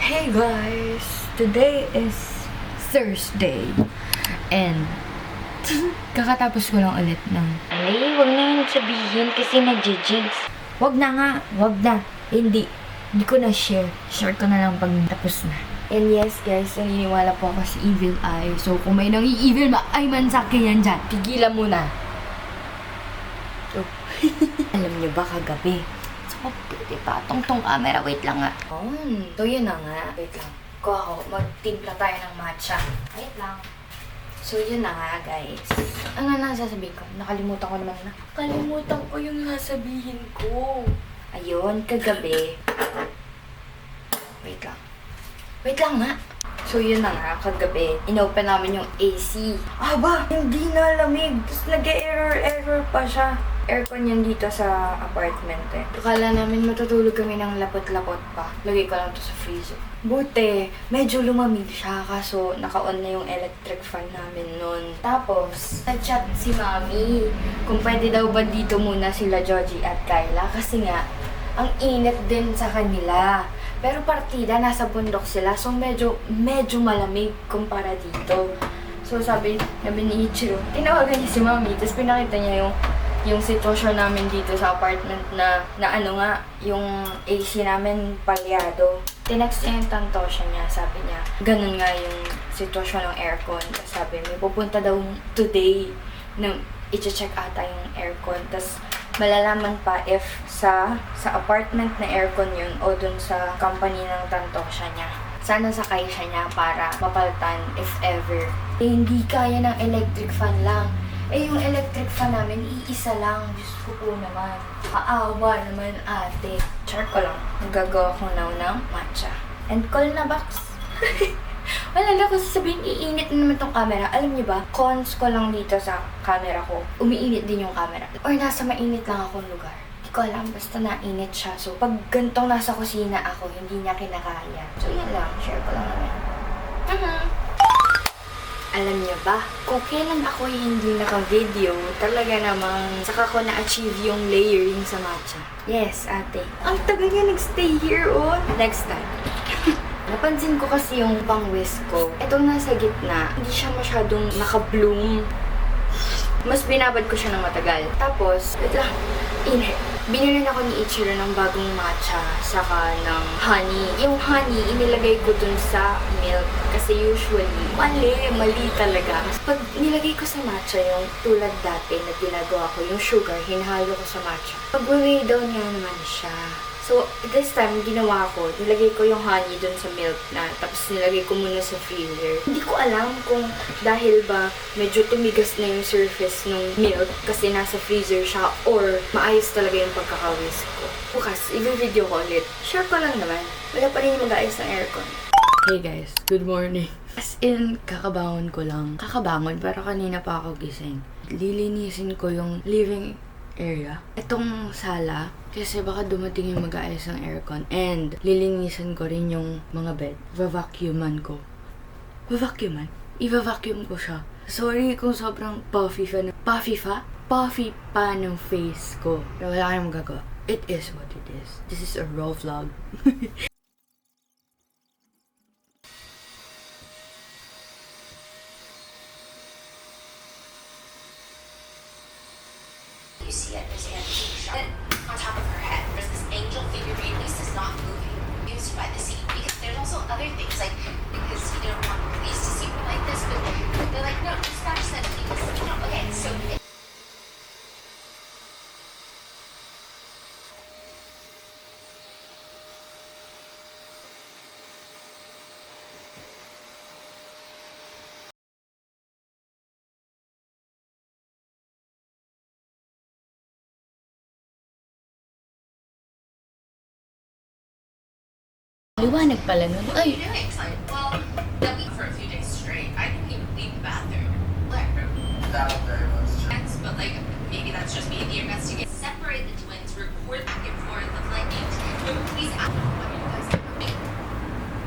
Hey guys! Today is Thursday. And kakatapos ko lang ulit ng ay, wag na yun sabihin kasi nag-jigs. Wag na nga, wag na. Hindi ko na share. Share ko na lang pag tapos na. And yes guys, naniniwala po ako sa evil eye. So kung may nangi-evil eye man sa akin yan dyan, tigilan muna. So, alam nyo ba kagabi? So, pwede pa tong camera. Wait lang nga. So yun na nga. Wait lang. Ako, magtimpla tayo ng matcha. Wait lang. So yun na nga guys. Ano na sasabihin ko? Nakalimutan ko naman na. Nakalimutan ko yung sasabihin ko. Ayun, kagabi. Wait lang. Wait lang nga. So yun na nga, kagabi, inopen namin yung AC. Aba, hindi na lamig. Tapos nag-error pa siya. Aircon yan dito sa apartment eh. Akala namin matutulog kami ng lapot-lapot pa. Lagay ko lang to sa freezer. Buti, medyo lumamig siya kaso naka-on na yung electric fan namin nun. Tapos, nag-chat si Mami kung pwede daw ba dito muna sila Joji at Kyla kasi nga, ang init din sa kanila. Pero partida, nasa bundok sila. So, medyo malamig kumpara dito. So, sabi ni Ichiro, tinawagan niya si Mami. Tapos, pinakita niya yung sitwasyon namin dito sa apartment na ano nga, yung AC namin palyado. Tinext niya yung tantosya niya. Sabi niya, ganun nga yung sitwasyon ng aircon. Tapos sabi, may pupunta daw today na i-check ata yung aircon. Tapos, malalaman pa if sa apartment na aircon yun o dun sa company ng tantosya niya. Sana sakay siya niya para mapalitan if ever. Eh, hindi kaya ng electric fan lang. Eh, yung electric fan namin, iisa lang. Diyos ko po naman. Kaawa naman ate. Char ko lang. Nagagawa ko now ng matcha. And call na box. Wala lang ko sasabihin, iinit na naman tong camera. Alam niyo ba, cons ko lang dito sa camera ko. Umiinit din yung camera. Or nasa mainit lang akong lugar. Hindi ko alam, basta nainit siya. So, pag gantong nasa kusina ako, hindi niya kinakaya. So, yan lang. Share ko lang naman. Alam niyo ba, kung kailan ako hindi naka-video, talaga namang saka ko na-achieve yung layering sa matcha. Yes, ate. Ang tagal niya nag-stay here, oh. Next time. Napansin ko kasi yung pang-whisk ko. Itong nasa gitna, hindi siya masyadong naka-bloom. Mas binabad ko siya ng matagal. Tapos, wait lang, init. Binili ako ni Ichiro ng bagong matcha, saka ng honey. Yung honey, inilagay ko dun sa milk. Kasi usually, mali talaga. Pag nilagay ko sa matcha, yung tulad dati na ginagawa ko, yung sugar, hinahalo ko sa matcha. Pag-weigh down niya naman siya. So, this time, ginawa ko, nilagay ko yung honey dun sa milk na, tapos nilagay ko muna sa freezer. Hindi ko alam kung dahil ba medyo tumigas na yung surface ng milk kasi nasa freezer siya or maayos talaga yung pagkakawis ko. Bukas, i-video ko ulit. Share ko lang naman. Wala pa rin yung mag-aayos ng aircon. Hey guys, good morning. As in, kakabangon ko lang. Kakabangon, pero kanina pa ako gising. Lilinisin ko yung living area. Itong sala, kasi baka dumating yung mag-aayos ng aircon. And, lilinisan ko rin yung mga bed. Va-vacuuman ko. Va-vacuuman? I-vacuum ko siya. Sorry kung sobrang puffy pa ng face ko. Pero wala kayong magagawa. It is what it is. This is a raw vlog. You see it, there's antique shop. Then on top of her head, there's this angel figurine. Lisa is not moving. Used by the scene because there's also other things like because you don't want police to see me like this, but they're like, no, dispatch them, please. You know, okay, so. Liwanag pala nun. Ay! Well, that week for a few days straight, I didn't even leave the bathroom. That very much. But like, maybe that's just me. The investigate. Separate the twins, record back and forth of like, please ask what you guys think.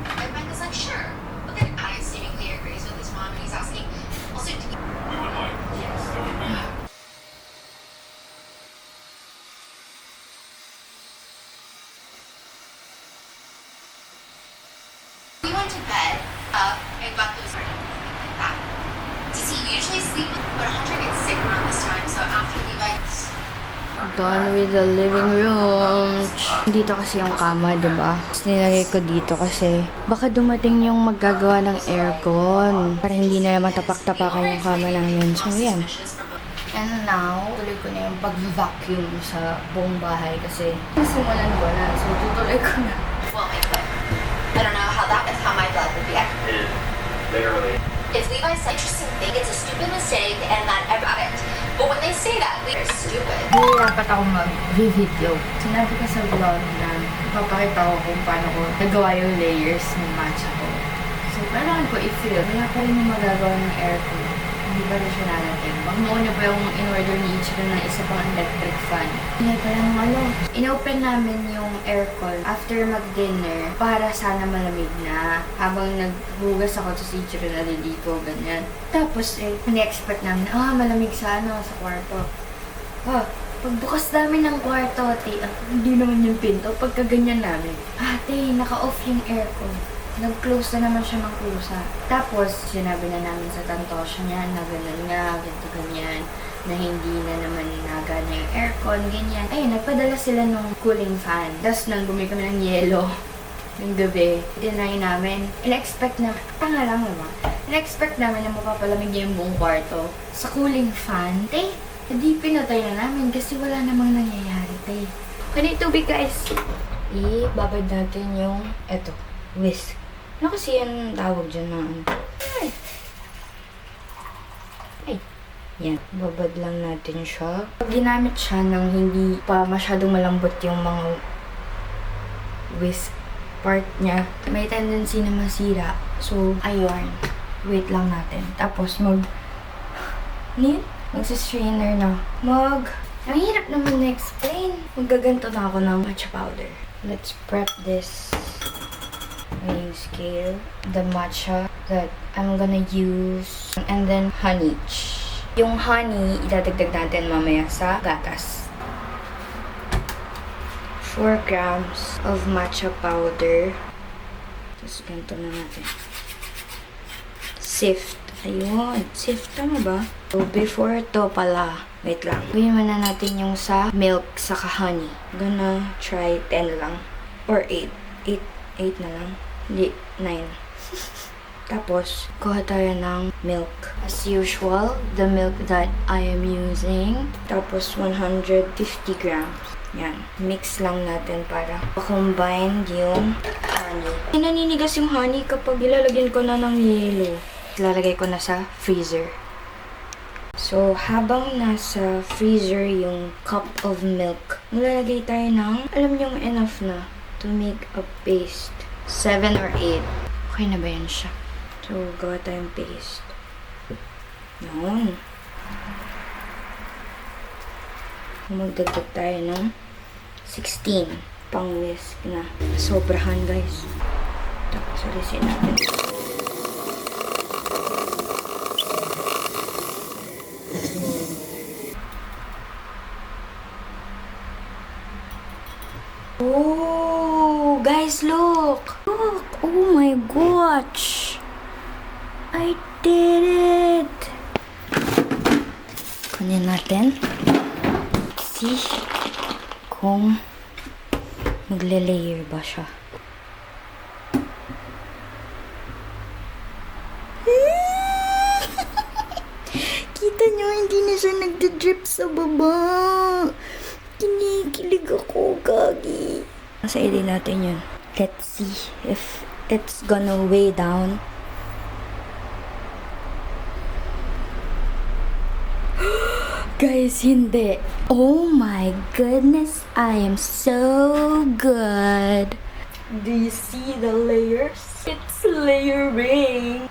And Michael's like, sure. But then I seemingly agrees with his mom and he's asking, also, do you We would like. Yes, that would be. to bed, up, and got those like that. Does he usually sleep? But Hunter gets sick around this time, so after Levi. Done with the living room. Dito kasi yung kama, diba? Tapos nilagay ko dito kasi baka dumating yung maggagawa ng aircon para hindi na naman tapak-tapakan yung kama namin. So, yan. And now, tuloy ko na yung pag-vacuum sa buong bahay kasi nasimulan ko na. So, tutuloy ko na. Well, I don't know how my blood would react. Literally. It's Levi's interesting thing. It's a stupid mistake, and that I got it. But when they say that, they're stupid. Hindi dapat ako mag-video. Sinabi ko sa vlog na ipapakita ko kung paano ko nagawa yung layers ng matcha ko. So, kailangan ko i-feel. Wala pa rin yung magagawa ng aircon. Hindi pa rin siya narating. Magnoon pa yung in-order ni Ichiro na isa pang electric fan. Hindi pa lang in-open namin yung aircon after mag-dinner para sana malamig na. Habang naghugas ako sa si Ichiro na liligo, ganyan. Tapos in-expect namin, malamig sa kwarto. Pagbukas namin ng kwarto, hindi naman yung pinto. Pagka ganyan namin, naka-off yung aircon. Nag-close na naman siya ng kusa. Tapos, sinabi na namin sa tantosya niya na gano'n nga, ganyan, na hindi na naman nagana yung aircon, ganyan. Ayun, nagpadala sila ng cooling fan. Tapos, nang bumili kami ng yelo ng gabi, tinry namin. In-expect na, tanga lang naman, in-expect namin na mapapalamig niya yung buong kwarto. Sa cooling fan, hindi pinatay na namin kasi wala namang nangyayari, Kani tubig, guys. Babad natin yung, whisk. Ano kasi yan tawag dyan na yan. Babad lang natin siya. Pag ginamit siya nang hindi pa masyadong malambot yung mga whisk part niya, may tendency na masira. So, ayun. Wait lang natin. Tapos magsa-strainer na. Ang hirap naman na-explain. Magaganto na ako ng matcha powder. Let's prep this weighing scale, the matcha that I'm gonna use, and then honey. Yung honey, idadagdag natin mamaya sa gatas. 4 grams of matcha powder. Tapos ganito na natin. Sift. Ayun. Sift, tama ba? So, before to pala. Wait lang. Gawin muna natin yung sa milk, saka honey. Gonna try 10 lang. Or 8. 8 na lang. Hindi, 9. Tapos, kuha tayo ng milk. As usual, the milk that I am using. Tapos, 150 grams. Yan. Mix lang natin para combine yung honey. Naninigas yung honey kapag ilalagyan ko na ng yelo. Ilalagay ko na sa freezer. So, habang nasa freezer yung cup of milk, maglalagay tayo ng, alam nyo, enough na to make a paste. 7 or 8. Okay na ba yan siya? So, gawa tayong paste. Yun. Magdagdag tayo ng 16. Pang whisk na. Sobrahan, guys. Tapos, alisin natin. Oh, guys, look! Look! Oh my gosh! I did it! Kunin natin. See kung magle-layer ba siya. Kita nyo, hindi na siya nagda-drip sa baba. Kinikilig ako, gagi. Nasa edit natin yun. Let's see if it's gonna weigh down. Guys, hindi. Oh my goodness, I am so good. Do you see the layers? It's layering.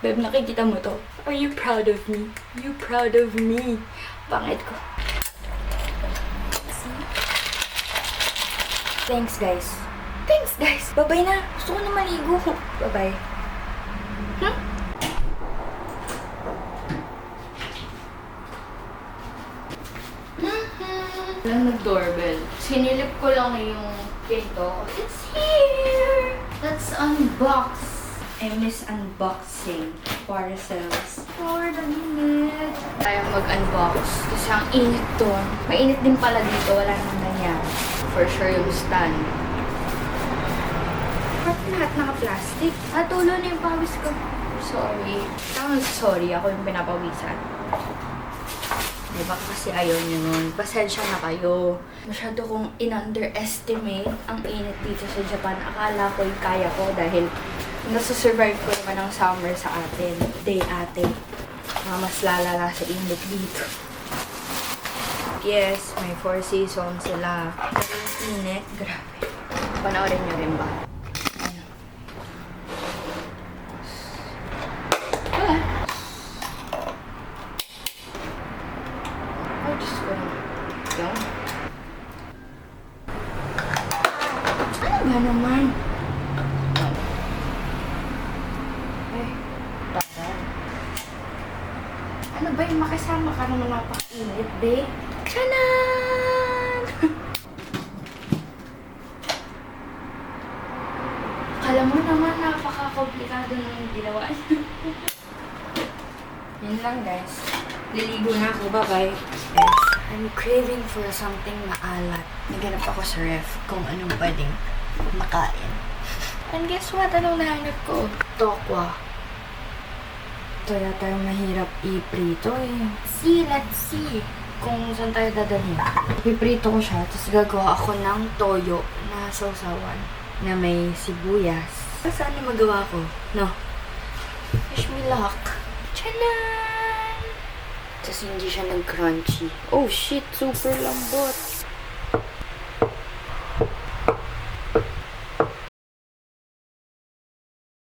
Babe, nakikita mo to? Are you proud of me? You proud of me? Pangit ko. Thanks, guys. Thanks, guys. Bye-bye na. Gusto ko na maligo. Bye-bye. Lang nag-doorbell. Sinilip ko lang yung pinto. It's here! Let's Unbox! I miss unboxing parcels. Nag-init. Tayo mag-unbox. Kasi ang init to. Mainit din pala dito. Wala nang ganyan. For sure yung stand. Ba't lahat naka-plastic? Tulo na yung pawis ko. Sorry. Sorry. Ako yung pinapawisan. Diba kasi ayaw nyo nun. Pasensya na kayo. Masyado kong in-underestimate ang init dito sa Japan. Akala ko'y kaya ko dahil nasa-survive ko naman ang summer sa atin. Day ate. Mas lalala sa init dito. Yes, may 4 seasons sila. Pero yung init, grabe. Panoorin nyo rin ba? Ano? Ay, Diyos ko. Yan. Ano ba naman? Ay, tara. Ano ba yung makasama ka naman napaka-init, be? Tiyanan! Kala mo naman napaka-komplikado ng ginawa. Yun lang, guys. Liligo na ako. Bye-bye. Yes. I'm craving for something maalat. Naganap ako sa ref kung anong pwedeng makain. And guess what? Anong nahanap ko? Tokwa. Ito yata yung mahirap iprito eh. Let's see kung saan tayo dadalhin. Piprito ko siya, tapos gagawa ako ng toyo na sausawan na may sibuyas. Saan yung magawa ko? No. Wish me luck. Tiyanan! Tapos hindi siya nag-crunchy. Oh shit, super lambot.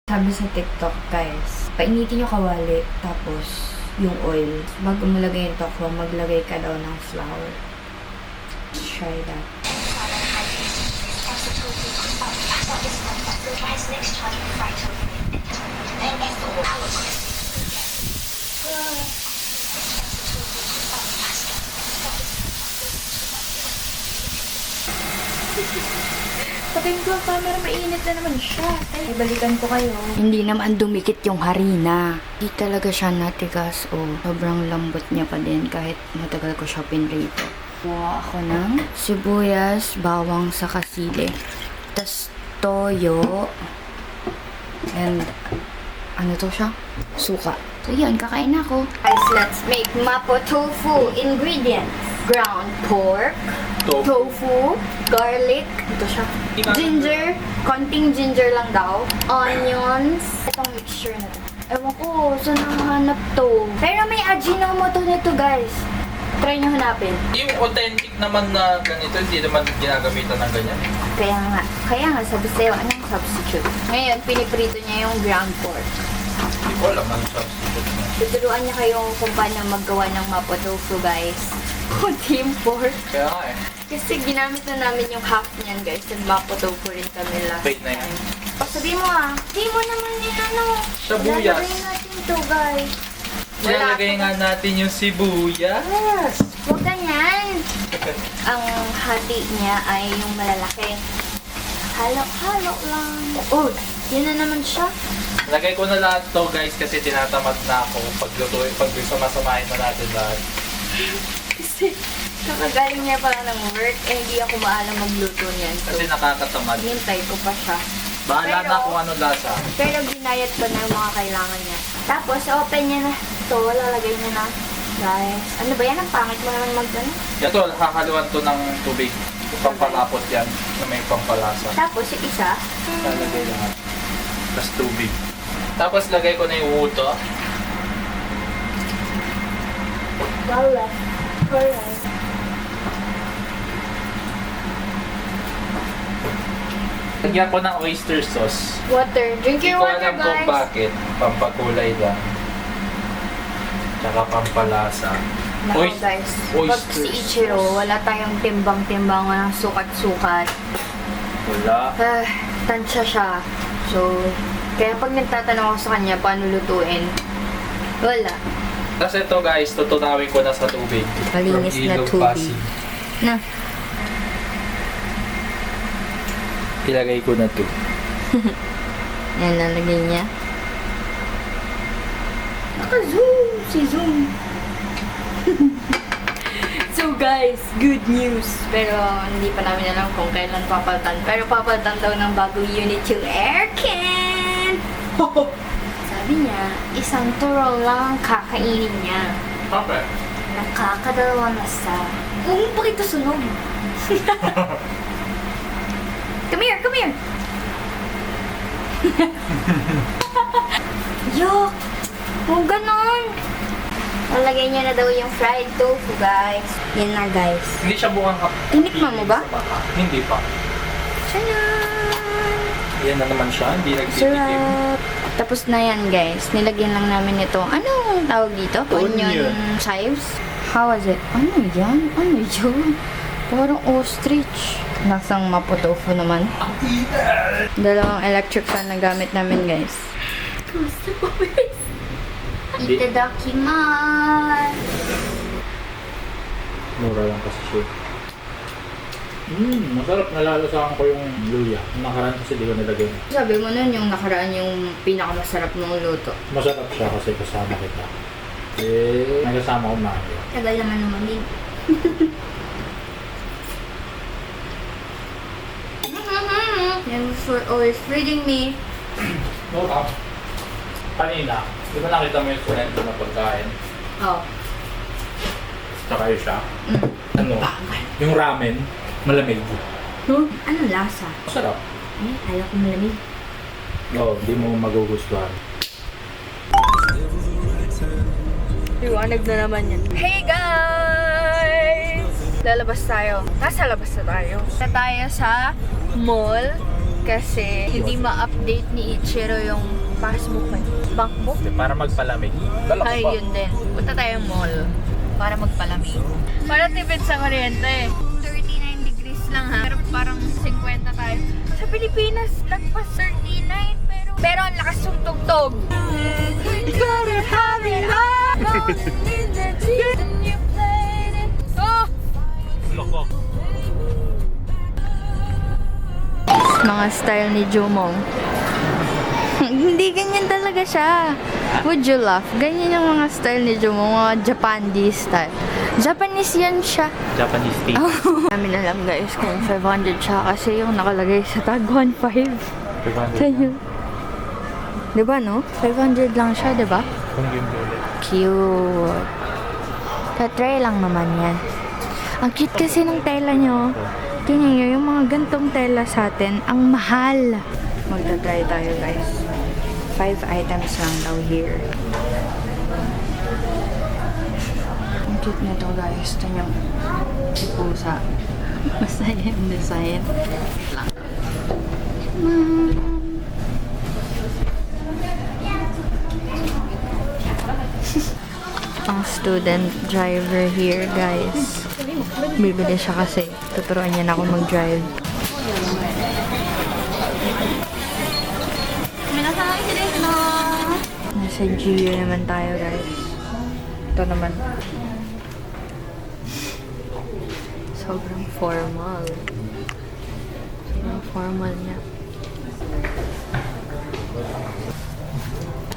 Sabi sa TikTok, guys, painitin yung kawali, tapos yung oil. Bago malagay yung tokwa, maglagay ka daw ng flour. Let's try that. Sabihin ko, camera, mainit na naman siya. Ay, balikan ko kayo. Hindi naman dumikit yung harina. Hindi talaga siya natigas. Sobrang lambot niya pa din kahit matagal ko siya pinrito. Kuha ako ng sibuyas, bawang sa kasili. Tas toyo. And, ano to siya? Suka. So yun, kakain na ako. Guys, let's make mapo tofu. Ingredients. Ground pork. Tofu, garlic, ito siya. Ginger, konting ginger lang daw. Onions. Itong mixture na to. Ewan ko, saan nahanap to? Pero may Ajinomoto nito, guys. Try nyo hanapin. Yung authentic naman na ganito, hindi naman ginagamitan ng ganyan. Kaya nga, sabi sa'yo, anong substitute? Ngayon, piniprito niya yung ground pork. Hindi ko alam anong substitute niya. Tuturuan niya kayo kung paano maggawa ng mapo tofu, guys. Team pork. Kaya nga eh. Kasi ginamit na namin yung half niyan, guys. Nagmapo tofu rin kami last Wait na yan. time. Sabi mo di mo naman yung ano. Sibuyas. Lalagay natin to, guys. Nilalagay nga natin yung sibuyas. Huwag ganyan. Ang hati niya ay yung malalaki. Halo-halo lang. Oh, yun na naman siya. Lagay ko na lahat to guys kasi tinatamad na ako. Pag sumasamahin na natin lahat. Kasi kakagaling niya pala ng work, hindi ako maalam magluto niyan. So, Kasi nakakatamad. hintay ko pa siya. Bahala na kung ano lasa. Pero ginayat ko na yung mga kailangan niya. Tapos, open niya na ito. Lalagay niya na. Guys, ano ba yan? Ang pangit mo naman mag-ano. Ito, hahaluan to ng tubig. Pampalapot yan na may pampalasa. Tapos, yung isa. Lalagay lahat. Tapos tubig. Tapos lagay ko na yung wuto. Alright. Lagyan ko ng oyster sauce. Water. Drink Hindi your ko water, alam kung guys. bakit. Pampakulay lang. Tsaka pampalasa. Nako, guys. Pag si Ichiro, wala tayong timbang-timbangan ng sukat-sukat. Wala. Tansya siya. So, kaya pag nagtatanong ako sa kanya paano lutuin, wala. Tapos ito guys, tutunawin ko na sa tubig. Malinis From na Ilog, tubig. Pasig. Na. Ilagay ko na to. Yan, lalagay niya. Naka-zoom! Si Zoom! So guys, good news. Pero hindi pa namin alam kung kailan papalitan. Pero papalitan daw ng bagong unit yung aircon! Sabi niya, isang turo lang kakainin niya. Bakit? Nakakadalawa na sa... Kung bakit ito sunog? Come here, come here! Yuck! Huwag ganon! Lalagay niya na daw yung fried tofu, guys. Yan na, guys. Hindi siya mukhang Tinikman mo ba? Hindi pa. Tchanan! Yan na naman siya, hindi nagtitikim. Sarap! Tapos na yan, guys. Nilagyan lang namin ito. Anong tawag dito? Onion chives? How was it? Ano yan? Ano yun? Parang ostrich. Lasang mapo tofu naman. Dalawang electric fan na gamit namin, guys. Kamusta po, guys? Itadakimasu! Mura lang kasi siya. Masarap. Nalalasahan ko yung luya. Nakaraan kasi di ko nilagay. Sabi mo nun yung nakaraan yung pinakamasarap ng luto. Masarap siya kasi kasama kita. Eh, may kasama ko Mario. Tagal naman naman din. Thanks for always feeding me. No, kanina, di ba nakita mo yung sunento na pagkain? Oh. Tsaka yun siya. Ano? Yung ramen, malamig. Huh? Anong lasa? Masarap. Eh, ayaw ko malamig. Oo, di mo magugustuhan. Liwanag na naman yan. Hey guys! Lalabas tayo. Nasa labas na tayo. Na tayo sa mall kasi hindi ma-update ni Ichiro yung passbook mo. Bankbook? Para magpalamig. Dala ko Ay, pa. yun din. Punta tayong mall para magpalamig. Para tipid sa kuryente. 39 degrees lang ha. Pero parang 50 tayo. Sa Pilipinas, lagpas 39. Pero ang lakas yung tugtog. Oh! Loko. Mga style ni Jumong. Hindi ganyan talaga siya. Would you laugh? Ganyan yung mga style ni Jumong, mga Japanese style. Japanese yan siya. Japanese tea. Namin alam guys kung 500 siya kasi yung nakalagay sa tag 1.5. Sa'yo. Diba no? 500 lang siya, diba? Kung yung ulit. Cute. Tatry lang naman yan. Ang cute kasi ng tela nyo. Tingnan nyo, yung mga gantong tela sa atin, ang mahal. Magta-try tayo guys. 5 items lang daw here. Ang cute nito guys. Ito yung pusa. Masaya yung design. Lang. Ang student driver here, guys. Bibili siya kasi tuturuan niya na ako mag-drive. Nasa GU naman tayo, guys. Ito naman. Sobrang formal. Sobrang formal niya.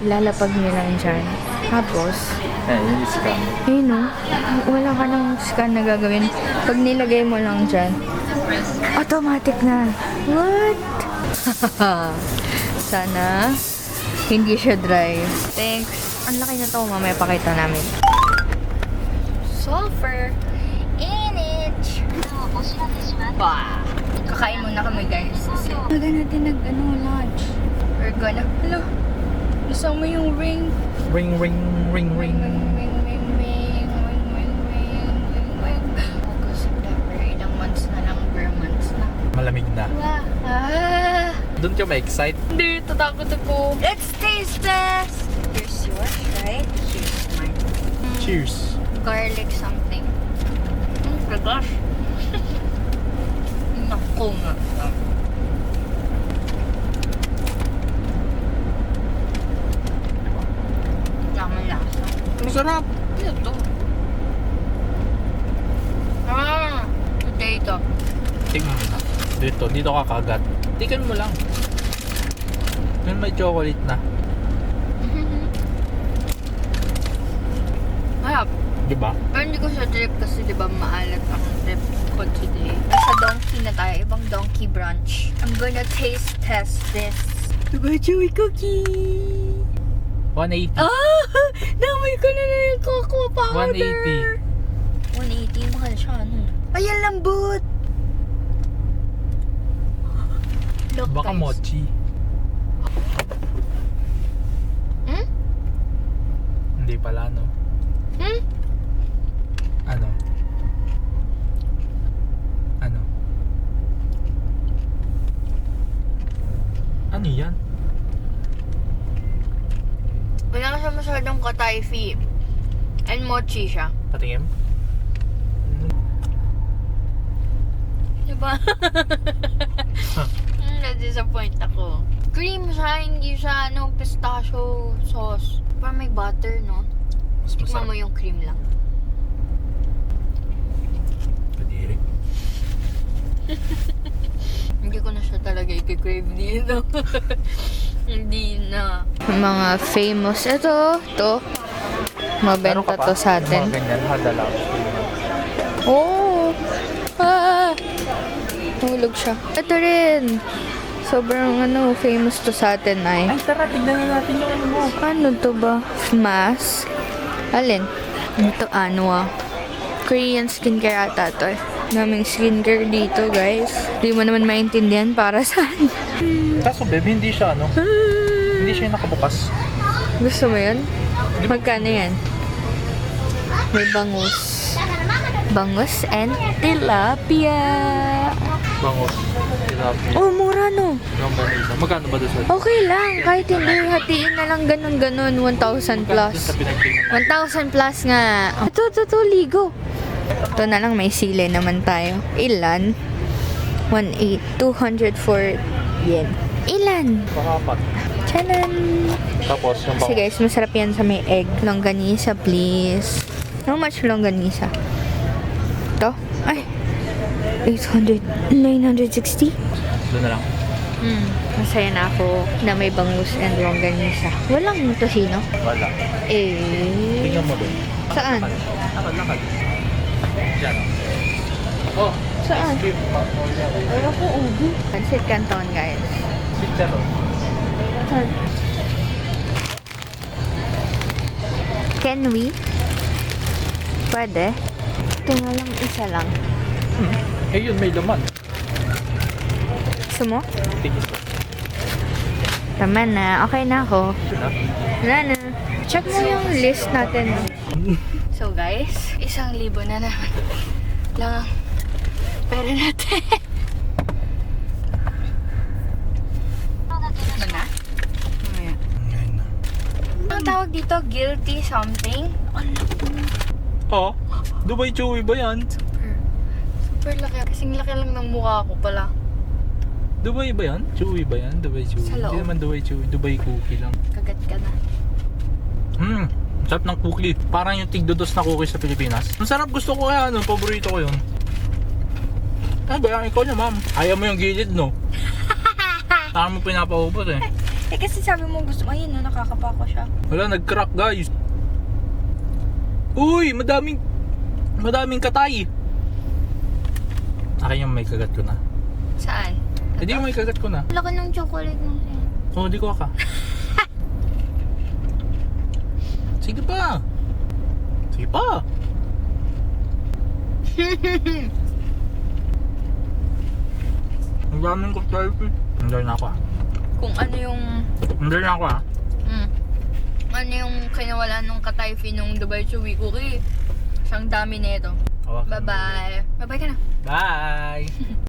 Ilalapag niyo lang dyan. Tapos, Yung scam. ayun no, wala ka ng scan na gagawin. Pag nilagay mo lang dyan, automatic na. What? Sana hindi siya dry. Thanks. Ang laki na to, mamaya pakita namin. Sulfur in it. Wow. Kakain muna kami guys. Naga natin lunch. We're gonna, hello. Gusto mo yung ring? Ring, ring, ring, ring. August, September, ilang months na lang, per months na. Malamig na. Doon ka ma-excite? Hindi, tatakot ako. Let's taste test! Here's yours, right? Here's mine. Cheers. Garlic something. Gosh. Naku nga. Tama lasa. Masarap. Ito. Potato. Tingnan mo na. Dito ka kagat. Tikan mo lang. Pero Yan, may chocolate na. Harap. Diba? Pero hindi ko siya trip kasi diba maalat ang trip ko today. Nasa Donkey na tayo. Ibang Donkey branch. I'm gonna taste test this. Diba, chewy cookie? 180. Damay ko na yung cocoa powder. 180. 180. Mahal siya, ano? Ay, ang lambot! Look, Baka guys. mochi. Hmm? Hindi pala, no? Hmm? Ano? Ano? Ano yan? Wala siya masyadong katayfi. And mochi siya. Patingin? Diba? Na-disappoint ako. Cream siya, hindi siya pistachio sauce. Parang may butter, no? Mas Tikman mo masarap. yung cream lang. Kadiri. Hindi ko na siya talaga i-crave dito. Hindi na. Mga famous. Ito. Mabenta to sa atin. Mga ganyan, hadalaw. Oh! Nahulog siya. Ito rin. Sobrang famous to sa atin ay. Ay, tara, tignan na natin yung ano mo. Ano to ba? Mask? Alin? Ito Korean skincare ata to. Daming skincare dito, guys. Di mo naman maintindihan para saan. Kaso, babe, hindi siya, hindi siya nakabukas. Gusto mo yun? Magkano yan? May bangus. Bangus and tilapia. Bangos. Tilapia. Oh, mura no. Longganisa. Magkano ba doon sa... Okay lang. Kahit hindi, hatiin na lang ganun-ganun. 1,000 plus. Sa pinagtingin. 1,000 plus nga. Ito, ligo. Ito na lang, may sili naman tayo. Ilan? 204 yen. Ilan? Pakapat. Chanan! Tapos, yung Kasi guys, masarap yan sa may egg. Longganisa, please. How much longganisa? Ito? Ay! 800. 960? Doon na lang. Masaya na ako na may bangus and longganisa. Walang tosino? Wala. Tingnan mo doon. Saan? Lakad. Diyan. Oh, Saan? ice cream. Wala ko ubi. Pansit Canton, guys. Chicharon. Can we? Pwede. Ito nga lang, isa lang. Eh yun, may laman. Gusto mo? Tingis ko. Tama na. Okay na ako. Na? Wala na. Check mo yung list natin. So guys, 1,000 na naman lang ang pera natin. Ano na? Mamaya. Ngayon na. Ang tawag dito, guilty something? Oh, Dubai Chewy ba yan? Super laki. Kasing laki lang ng mukha ko pala. Dubai ba yan? Chewy ba yan? Dubai Chewy. Sa loob. Hindi naman Dubai Chewy. Dubai cookie lang. Kagat ka na. Sarap ng cookie. Parang yung tigdodos na cookie sa Pilipinas. Ang sarap, gusto ko kaya, paborito ko yun. Ay, bayaan ikaw niya, ma'am. Ayaw mo yung gilid, no? Saka mo pinapaubos eh. Eh kasi sabi mo gusto mo, ayun no, nakakapako siya. Wala, nag-crack guys. Uy, madaming katay. Akin yung may kagat ko na. Saan? Hindi yung may kagat ko na. Laki ng chocolate mo. Oo, di ko ka. Sige pa. Sige pa. Ang daming ko selfie. Enjoy na ako ah. Kung ano yung Enjoy na ako ah. ano yung kinawala nung katayfi nung Dubai Chewy Cookie. Siyang dami nito. Okay. Bye-bye. Bye-bye ka na. Bye!